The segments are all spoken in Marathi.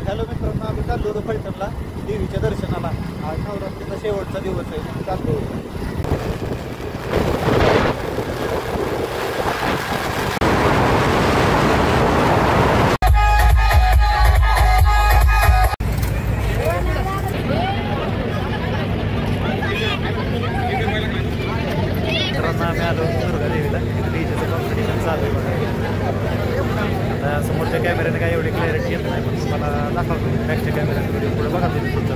हॅलो मित्रांनो, आम्ही चाललो होतो फलटणला देवीच्या दर्शनाला. आज नवरात्रीचा शेवटचा दिवस आहे, चाललो. मित्रांनो, आम्ही आलो दुर्गा देवीला. डीजेचं कॉम्पिटिशन चालू आहे बघा. आता समोरच्या कॅमेऱ्याने काय एवढी क्लॅरिटी येत नाही, पण तुम्हाला दाखवतो बॅकच्या कॅमेऱ्याने व्हिडिओ पुढे बघा तुम्ही पुढचं.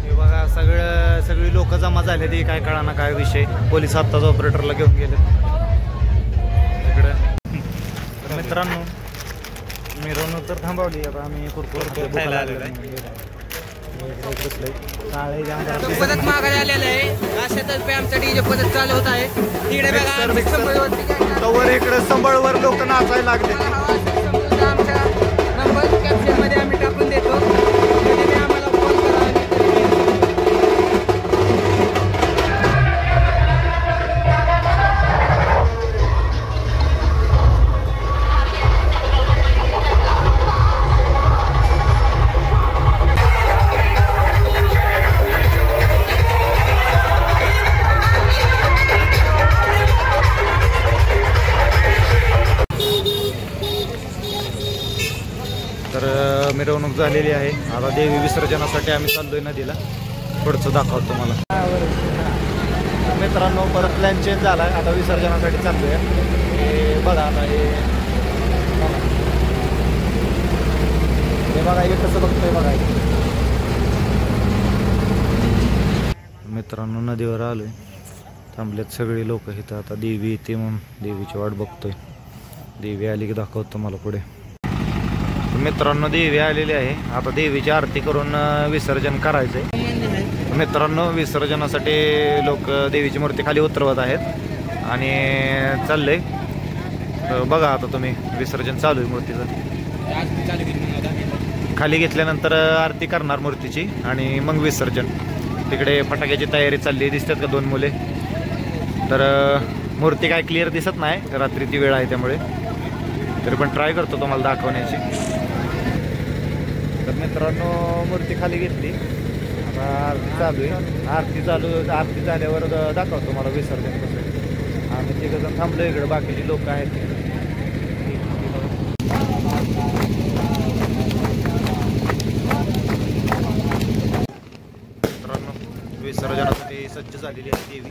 हे बघा सगळी लोक जमा झाले. ती काय कळाना काय विषय. पोलीस आत्ताच ऑपरेटरला घेऊन गेले इकडे. मित्रांनो, मिरवणूक तर थांबवली. आता आम्ही पदक मागायला आलेलं आहे. अशातर्फे आमचा डीजे पदक चालू होत आहे. तिकडे बघा इकडे संबळवर लोक नाचायला लागले. आमच्या नंबर कॅप्शन मध्ये आम्ही टाकून देतो. आम्हाला कॉल करा. तर मिरवणूक झालेली आहे. आता देवी विसर्जनासाठी आम्ही चाललोय नदीला. पुढचं दाखवतो मला. मित्रांनो, परत प्लॅन चेंज झाला आहे. आता विसर्जनासाठी चाललोय. हे बघा, आता हे बघा, हे कसं बघतोय बघा. मित्रांनो, नदीवर आलोय. थांबलेत सगळी लोक इथं. आता देवी येते म्हणून देवीची वाट बघतोय. देवी आली की दाखवतो मला पुढे. मित्रांनो, देवी आलेली आहे. आता देवीची आरती करून विसर्जन करायचंय. मित्रांनो, विसर्जनासाठी लोक देवीची मूर्ती खाली उतरवत आहेत आणि चाललंय. बघा आता तुम्ही, विसर्जन चालू आहे मूर्तीचं. खाली घेतल्यानंतर आरती करणार मूर्तीची आणि मग विसर्जन. तिकडे फटाक्याची तयारी चालली. दिसतात का दोन मुले? तर मूर्ती काय क्लिअर दिसत नाही, रात्रीची वेळ आहे त्यामुळे. तरी पण ट्राय करतो तुम्हाला दाखवण्याची. तर मित्रांनो, मूर्ती खाली घेतली. आता आरती चालू आहे. आरती झाल्यावर दाखवतो मला विसर्जन कसं. आम्ही तिघजण थांबलो इकडे. बाकीची लोक आहेत. मित्रांनो, विसर्जनासाठी सज्ज झालेली आहे देवी.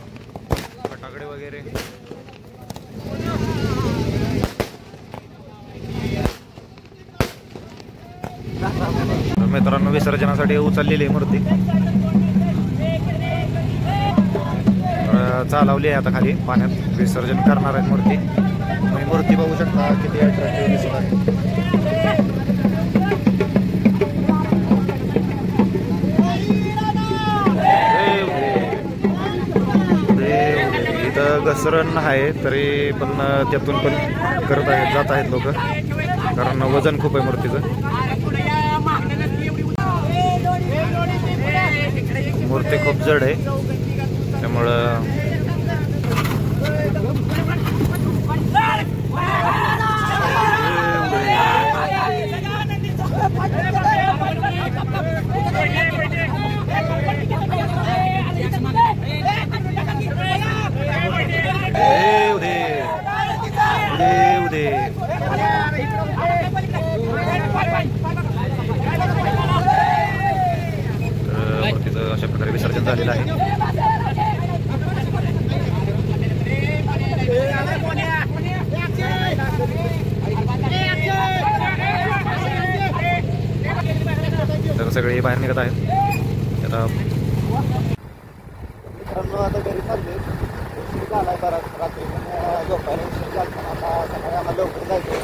फटाकडे वगैरे. मित्रांनो, विसर्जनासाठी उचललेली मूर्ती चालवली आहे. आता खाली पाण्यात विसर्जन करणार आहेत मूर्ती. तुम्ही मूर्ती बघू शकता किती अट्रॅक्टिव्ह दिसत आहे. इथं घसरण आहे तरी पण त्यातून पण जात आहेत लोक, कारण वजन खूप आहे मूर्तीचं. मूर्ती खूप जड आहे त्यामुळं मूर्तीचं अशा प्रकारे विसर्जन झालेलं आहे. तर सगळे बाहेर निघत आहेत. आता मित्रांनो, आता घरी चालले. झालाय बराच रात्री पण झोपायला उशीर झाला. आता सकाळी आम्हाला लवकर जायचं.